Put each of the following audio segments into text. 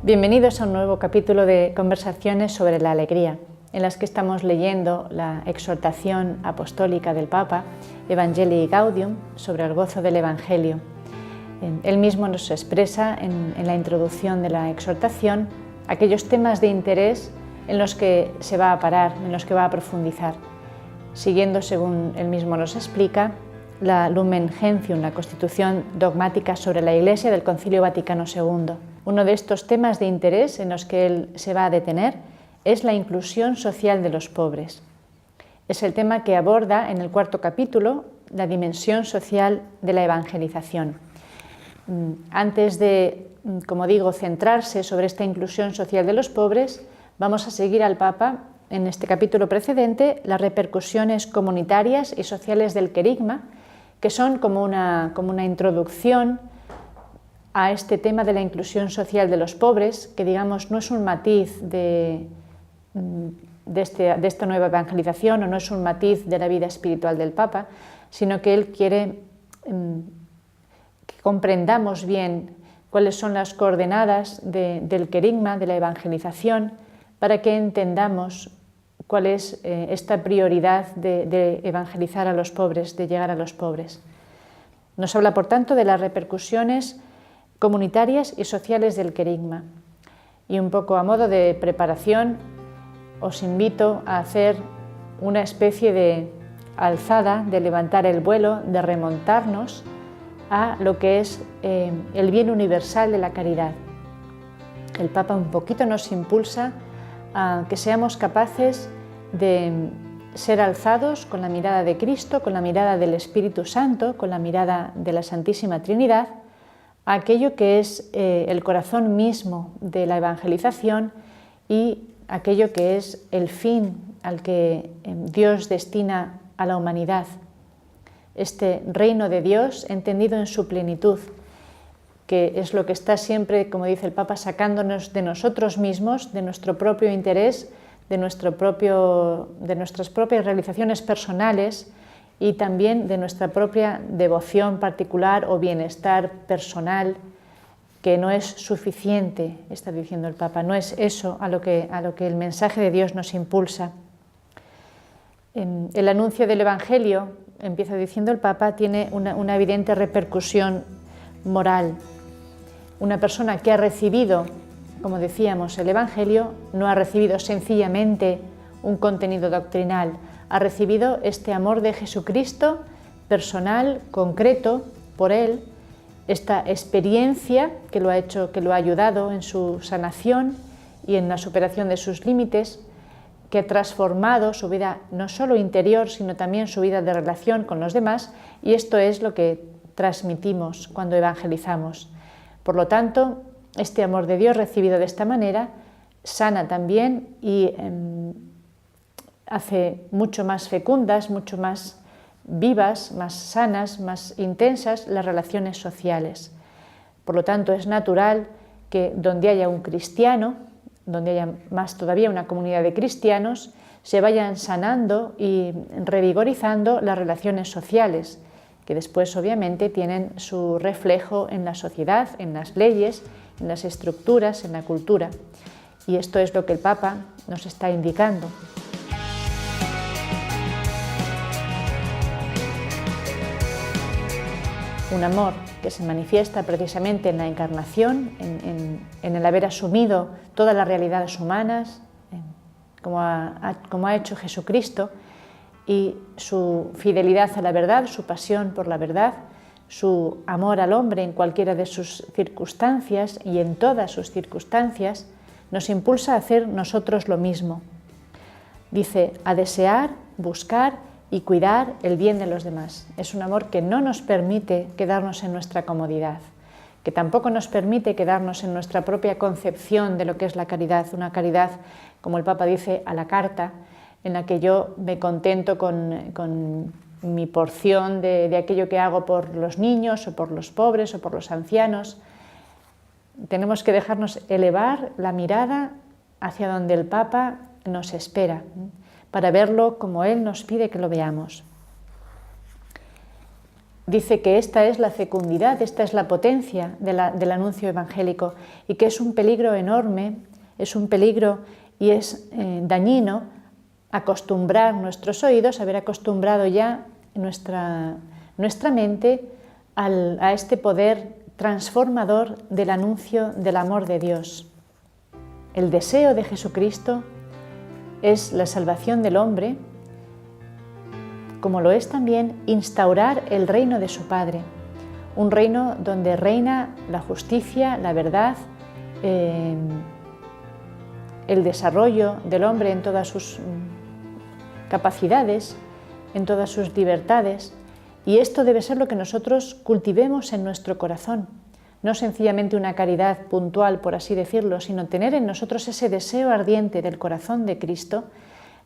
Bienvenidos a un nuevo capítulo de Conversaciones sobre la alegría, en las que estamos leyendo la exhortación apostólica del Papa, Evangelii Gaudium, sobre el gozo del Evangelio. Él mismo nos expresa en la introducción de la exhortación aquellos temas de interés en los que se va a parar, en los que va a profundizar, siguiendo, según él mismo nos explica, la Lumen Gentium, la Constitución dogmática sobre la Iglesia del Concilio Vaticano II. Uno de estos temas de interés en los que él se va a detener es la inclusión social de los pobres. Es el tema que aborda en el cuarto capítulo, la dimensión social de la evangelización. Antes de, como digo, centrarse sobre esta inclusión social de los pobres, vamos a seguir al Papa en este capítulo precedente las repercusiones comunitarias y sociales del querigma, que son como una introducción a este tema de la inclusión social de los pobres, que digamos no es un matiz de esta nueva evangelización o no es un matiz de la vida espiritual del Papa, sino que él quiere que comprendamos bien cuáles son las coordenadas del querigma, de la evangelización, para que entendamos cuál es esta prioridad de evangelizar a los pobres, de llegar a los pobres. Nos habla, por tanto, de las repercusiones comunitarias y sociales del querigma. Y un poco a modo de preparación, os invito a hacer una especie de alzada, de levantar el vuelo, de remontarnos a lo que es el bien universal de la caridad. El Papa un poquito nos impulsa a que seamos capaces de ser alzados con la mirada de Cristo, con la mirada del Espíritu Santo, con la mirada de la Santísima Trinidad, a aquello que es el corazón mismo de la evangelización y aquello que es el fin al que Dios destina a la humanidad. Este reino de Dios entendido en su plenitud, que es lo que está siempre, como dice el Papa, sacándonos de nosotros mismos, de nuestro propio interés, de nuestras propias realizaciones personales y también de nuestra propia devoción particular o bienestar personal, que no es suficiente, está diciendo el Papa, no es eso a lo que el mensaje de Dios nos impulsa. El anuncio del Evangelio, empieza diciendo el Papa, tiene una evidente repercusión moral. Una persona que ha recibido, como decíamos, el Evangelio, no ha recibido sencillamente un contenido doctrinal, ha recibido este amor de Jesucristo personal, concreto, por él, esta experiencia que lo ha ayudado en su sanación y en la superación de sus límites, que ha transformado su vida no solo interior, sino también su vida de relación con los demás, y esto es lo que transmitimos cuando evangelizamos. Por lo tanto, este amor de Dios recibido de esta manera sana también y hace mucho más fecundas, mucho más vivas, más sanas, más intensas las relaciones sociales. Por lo tanto, es natural que donde haya un cristiano, donde haya más todavía una comunidad de cristianos, se vayan sanando y revigorizando las relaciones sociales, que después obviamente tienen su reflejo en la sociedad, en las leyes, en las estructuras, en la cultura. Y esto es lo que el Papa nos está indicando. Un amor que se manifiesta precisamente en la encarnación, en el haber asumido todas las realidades humanas, como ha hecho Jesucristo, y su fidelidad a la verdad, su pasión por la verdad, su amor al hombre en cualquiera de sus circunstancias y en todas sus circunstancias, nos impulsa a hacer nosotros lo mismo. Dice, a desear, buscar y cuidar el bien de los demás. Es un amor que no nos permite quedarnos en nuestra comodidad, que tampoco nos permite quedarnos en nuestra propia concepción de lo que es la caridad, una caridad, como el Papa dice, a la carta, en la que yo me contento con mi porción de aquello que hago por los niños o por los pobres o por los ancianos. Tenemos que dejarnos elevar la mirada hacia donde el Papa nos espera, para verlo como Él nos pide que lo veamos. dice que esta es la fecundidad, esta es la potencia del anuncio evangélico y que es un peligro enorme, es un peligro y es dañino acostumbrar nuestros oídos, haber acostumbrado ya nuestra mente a este poder transformador del anuncio del amor de Dios. El deseo de Jesucristo es la salvación del hombre, como lo es también instaurar el reino de su Padre, un reino donde reina la justicia, la verdad, el desarrollo del hombre en todas sus capacidades, en todas sus libertades, y esto debe ser lo que nosotros cultivemos en nuestro corazón, no sencillamente una caridad puntual, por así decirlo, sino tener en nosotros ese deseo ardiente del corazón de Cristo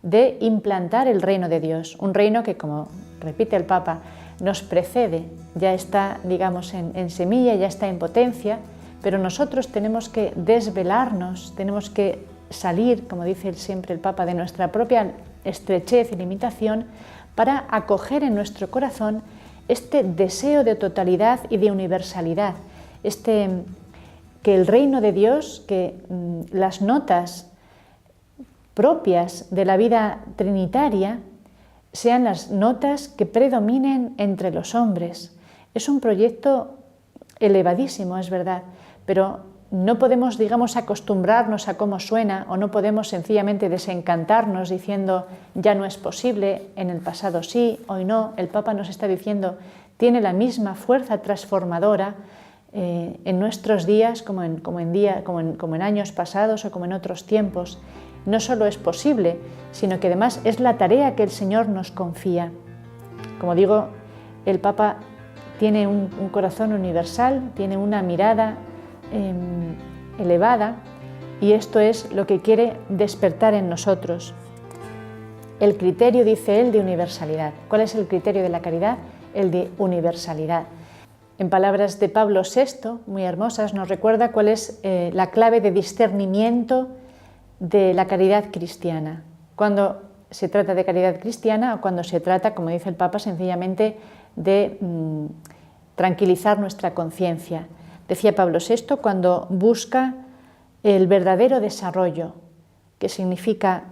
de implantar el reino de Dios, un reino que, como repite el Papa, nos precede, ya está, digamos, en semilla, ya está en potencia, pero nosotros tenemos que desvelarnos, tenemos que salir, como dice siempre el Papa, de nuestra propia estrechez y limitación para acoger en nuestro corazón este deseo de totalidad y de universalidad, que el reino de Dios, que las notas propias de la vida trinitaria sean las notas que predominen entre los hombres. Es un proyecto elevadísimo, es verdad, pero no podemos, digamos, acostumbrarnos a cómo suena o no podemos sencillamente desencantarnos diciendo ya no es posible, en el pasado sí, hoy no. El Papa nos está diciendo tiene la misma fuerza transformadora en nuestros días como en años pasados o como en otros tiempos. No solo es posible, sino que además es la tarea que el Señor nos confía. Como digo, el Papa tiene un corazón universal, tiene una mirada elevada, y esto es lo que quiere despertar en nosotros. El criterio, dice él, de universalidad. ¿Cuál es el criterio de la caridad? El de universalidad. En palabras de Pablo VI, muy hermosas, nos recuerda cuál es la clave de discernimiento de la caridad cristiana. Cuando se trata de caridad cristiana o cuando se trata, como dice el Papa, sencillamente de tranquilizar nuestra conciencia. Decía Pablo VI, cuando busca el verdadero desarrollo, que significa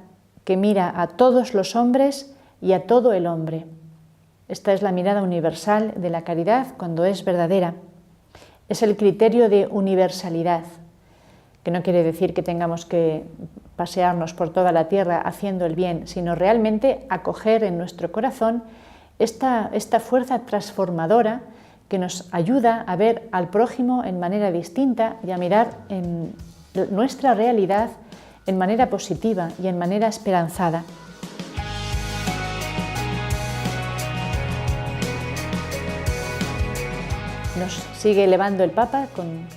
que mira a todos los hombres y a todo el hombre. Esta es la mirada universal de la caridad cuando es verdadera. Es el criterio de universalidad, que no quiere decir que tengamos que pasearnos por toda la tierra haciendo el bien, sino realmente acoger en nuestro corazón esta fuerza transformadora que nos ayuda a ver al prójimo en manera distinta y a mirar en nuestra realidad en manera positiva y en manera esperanzada. Nos sigue elevando el Papa con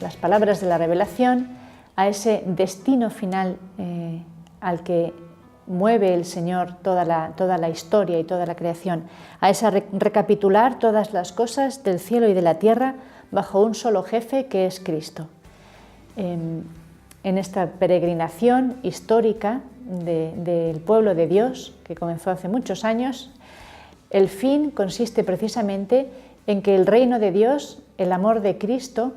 las palabras de la revelación a ese destino final al que mueve el Señor toda la historia y toda la creación, a esa recapitular todas las cosas del cielo y de la tierra bajo un solo jefe que es Cristo. En esta peregrinación histórica del pueblo de Dios, que comenzó hace muchos años, el fin consiste precisamente en que el reino de Dios, el amor de Cristo,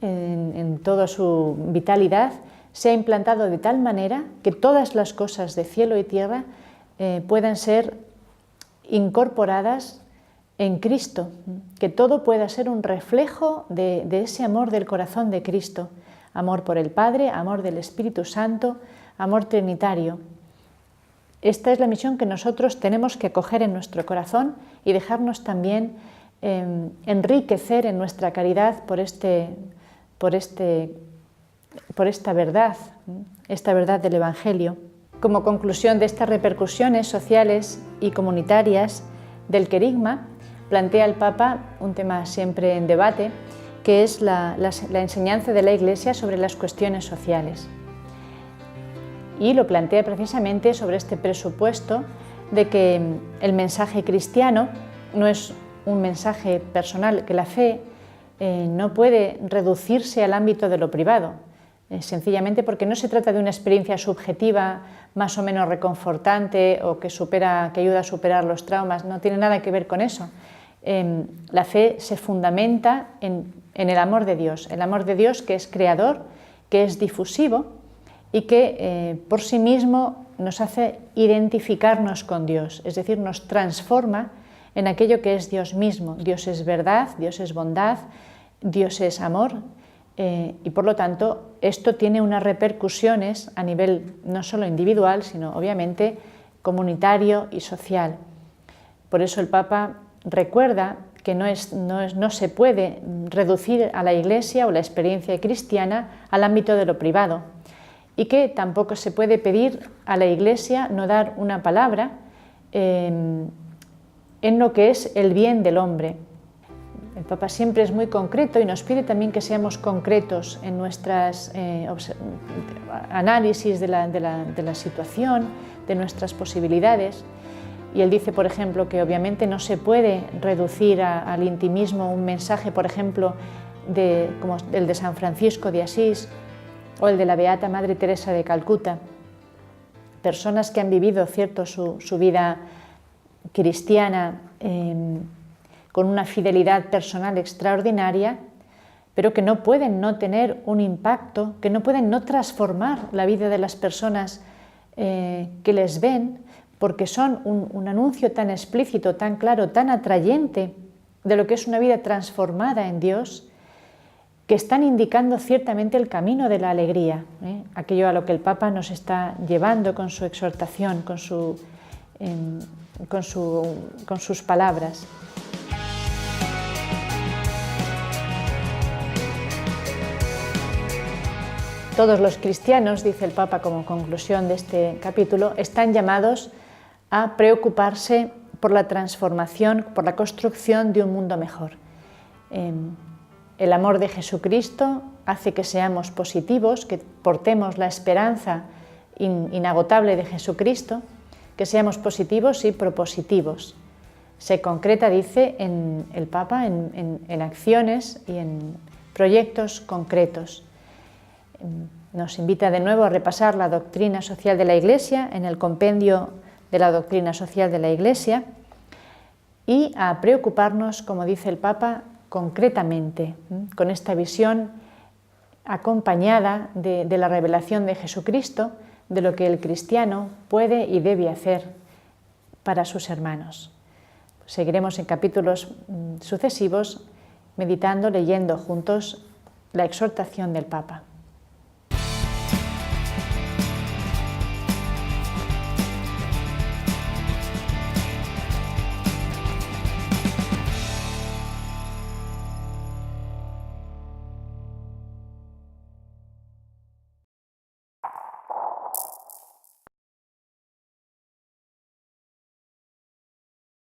en toda su vitalidad, se ha implantado de tal manera que todas las cosas de cielo y tierra puedan ser incorporadas en Cristo, que todo pueda ser un reflejo de ese amor del corazón de Cristo, amor por el Padre, amor del Espíritu Santo, amor trinitario. Esta es la misión que nosotros tenemos que acoger en nuestro corazón y dejarnos también enriquecer en nuestra caridad por esta verdad, esta verdad del Evangelio. Como conclusión de estas repercusiones sociales y comunitarias del querigma, plantea el Papa un tema siempre en debate, que es la enseñanza de la Iglesia sobre las cuestiones sociales. Y lo plantea precisamente sobre este presupuesto de que el mensaje cristiano no es un mensaje personal, que la fe no puede reducirse al ámbito de lo privado, sencillamente porque no se trata de una experiencia subjetiva más o menos reconfortante o que ayuda a superar los traumas, no tiene nada que ver con eso, La fe se fundamenta en el amor de Dios que es creador, que es difusivo y que por sí mismo nos hace identificarnos con Dios, es decir, nos transforma en aquello que es Dios mismo. Dios es verdad, Dios es bondad, Dios es amor, y por lo tanto esto tiene unas repercusiones a nivel no solo individual, sino obviamente comunitario y social. Por eso el Papa recuerda que no se puede reducir a la Iglesia o la experiencia cristiana al ámbito de lo privado, y que tampoco se puede pedir a la Iglesia no dar una palabra en lo que es el bien del hombre. El Papa siempre es muy concreto y nos pide también que seamos concretos en nuestras análisis de la situación, de nuestras posibilidades. Y él dice, por ejemplo, que obviamente no se puede reducir al intimismo un mensaje, por ejemplo, como el de San Francisco de Asís o el de la Beata Madre Teresa de Calcuta. Personas que han vivido, cierto, su vida cristiana con una fidelidad personal extraordinaria, pero que no pueden no tener un impacto, que no pueden no transformar la vida de las personas que les ven, porque son un anuncio tan explícito, tan claro, tan atrayente de lo que es una vida transformada en Dios, que están indicando ciertamente el camino de la alegría, aquello a lo que el Papa nos está llevando con su exhortación, con sus palabras. Todos los cristianos, dice el Papa como conclusión de este capítulo, están llamados a preocuparse por la transformación, por la construcción de un mundo mejor. El amor de Jesucristo hace que seamos positivos, que portemos la esperanza inagotable de Jesucristo, que seamos positivos y propositivos. Se concreta, dice el Papa, en acciones y en proyectos concretos. Nos invita de nuevo a repasar la doctrina social de la Iglesia en el compendio de la doctrina social de la Iglesia y a preocuparnos, como dice el Papa, concretamente, con esta visión acompañada de la revelación de Jesucristo, de lo que el cristiano puede y debe hacer para sus hermanos. Seguiremos en capítulos sucesivos meditando, leyendo juntos la exhortación del Papa.